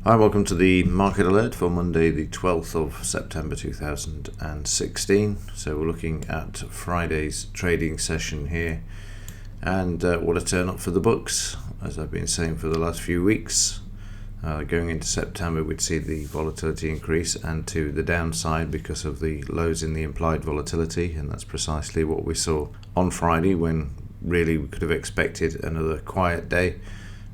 Hi, welcome to the Market Alert for Monday the 12th of September 2016. So we're looking at Friday's trading session here, and what a turn up for the books, as I've been saying for the last few weeks. Going into September, we'd see the volatility increase and to the downside because of the lows in the implied volatility, and that's precisely what we saw on Friday, when really we could have expected another quiet day,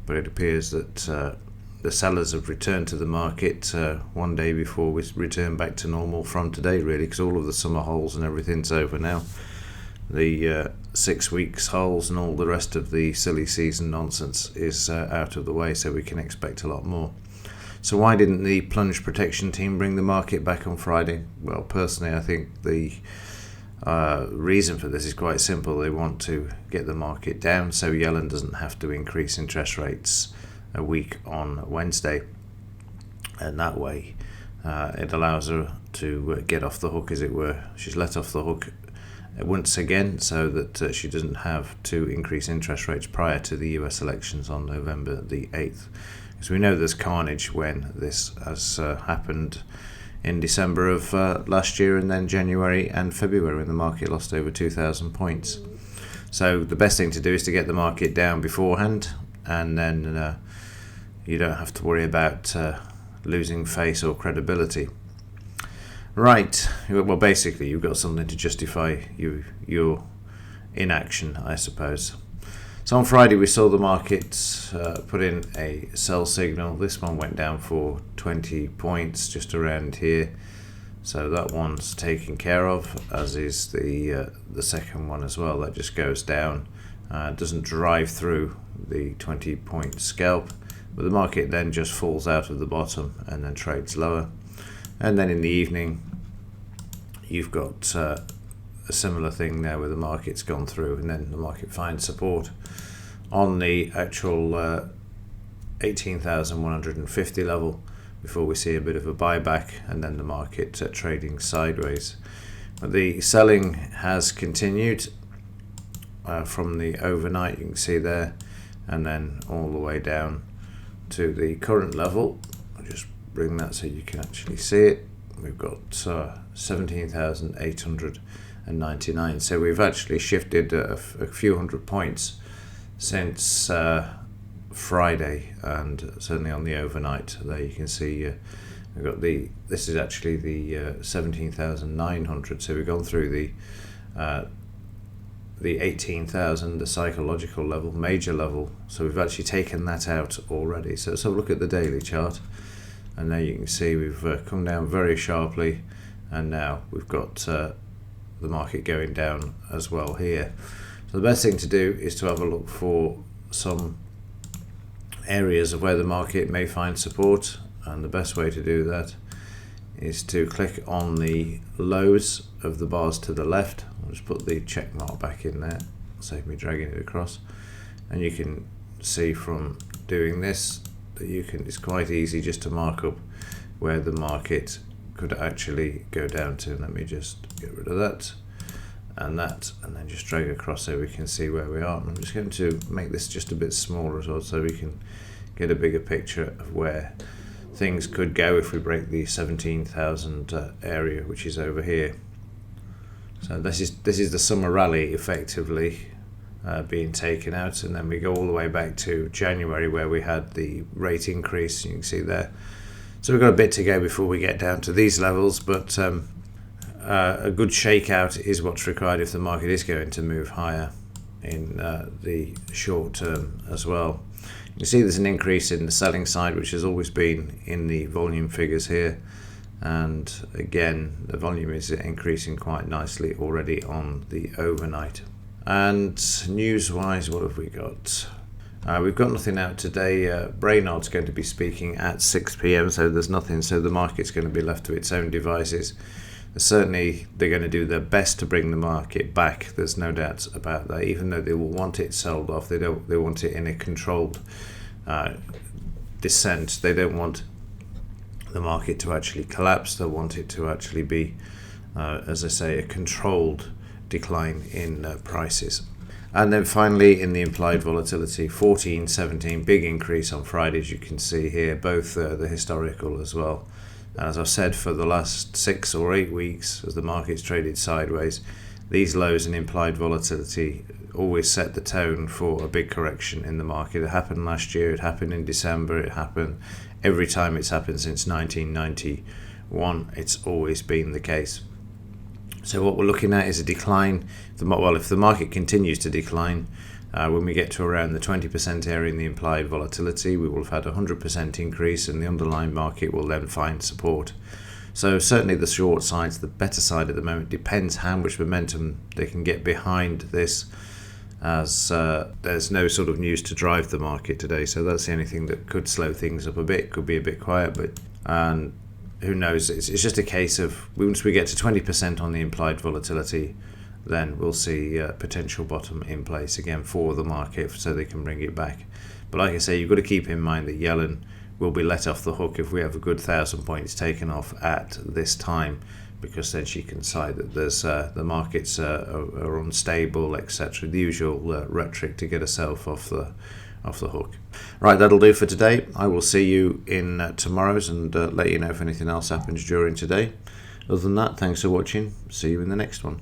but it appears that the sellers have returned to the market one day before we return back to normal from today, really, because all of the summer holes and everything's over now. The 6 weeks holes and all the rest of the silly season nonsense is out of the way, so we can expect a lot more. So why didn't the plunge protection team bring the market back on Friday? Well, personally, I think the reason for this is quite simple. They want to get the market down so Yellen doesn't have to increase interest rates a week on Wednesday, and that way it allows her to get off the hook, as it were. She's let off the hook once again, so that she doesn't have to increase interest rates prior to the US elections on November the 8th. Because we know there's carnage when this has happened in December of last year, and then January and February when the market lost over 2,000 points. So the best thing to do is to get the market down beforehand, and then you don't have to worry about losing face or credibility. Right, well, basically you've got something to justify your inaction, I suppose. So on Friday we saw the market put in a sell signal. This one went down for 20 points, just around here. So that one's taken care of, as is the second one as well. That just goes down, doesn't drive through the 20-point scalp. But the market then just falls out of the bottom and then trades lower. And then in the evening, you've got a similar thing there where the market's gone through, and then the market finds support on the actual 18,150 level before we see a bit of a buyback, and then the market trading sideways. But the selling has continued from the overnight, you can see there, and then all the way down to the current level. I'll just bring that so you can actually see it. We've got 17,899. So we've actually shifted a few hundred points since Friday, and certainly on the overnight. There you can see we've got this is actually the 17,900. So we've gone through the 18,000, the psychological level, major level. So we've actually taken that out already. So let's have a look at the daily chart, and there you can see we've come down very sharply, and now we've got the market going down as well here. So the best thing to do is to have a look for some areas of where the market may find support, and the best way to do that is to click on the lows of the bars to the left. I'll just put the check mark back in there, save me dragging it across, and you can see from doing this that it's quite easy just to mark up where the market could actually go down to. Let me just get rid of that, and then just drag across so we can see where we are. And I'm just going to make this just a bit smaller as well, so we can get a bigger picture of where things could go if we break the 17,000 area, which is over here. So this is the summer rally effectively being taken out, and then we go all the way back to January where we had the rate increase. You can see there. So we've got a bit to go before we get down to these levels, but a good shakeout is what's required if the market is going to move higher in the short term as well. You can see there's an increase in the selling side, which has always been in the volume figures here, and again the volume is increasing quite nicely already on the overnight. And news wise, what have we got? We've got nothing out today. Brainard's going to be speaking at 6 p.m, so there's nothing, so the market's going to be left to its own devices. Certainly they're going to do their best to bring the market back, there's no doubt about that. Even though they will want it sold off, they want it in a controlled descent. They don't want the market to actually collapse. They want it to actually be, as I say, a controlled decline in prices. And then finally in the implied volatility, 14, 17, big increase on Friday, as you can see here, both the historical as well. And as I've said, for the last 6 or 8 weeks, as the market's traded sideways, these lows in implied volatility always set the tone for a big correction in the market. It happened last year, it happened in December, it happened every time it's happened since 1991. It's always been the case. So what we're looking at is a decline. If the market continues to decline, when we get to around the 20% area in the implied volatility, we will have had a 100% increase, and the underlying market will then find support. So certainly the short side's the better side at the moment. Depends how much momentum they can get behind this, as there's no sort of news to drive the market today. So that's the only thing that could slow things up a bit. Could be a bit quiet, and who knows? It's just a case of once we get to 20% on the implied volatility, then we'll see a potential bottom in place again for the market, so they can bring it back. But like I say, you've got to keep in mind that Yellen will be let off the hook if we have a good 1,000 points taken off at this time, because then she can decide that there's the markets are unstable, etc. The usual rhetoric to get herself off the hook. Right, that'll do for today. I will see you in tomorrow's and let you know if anything else happens during today. Other than that, thanks for watching. See you in the next one.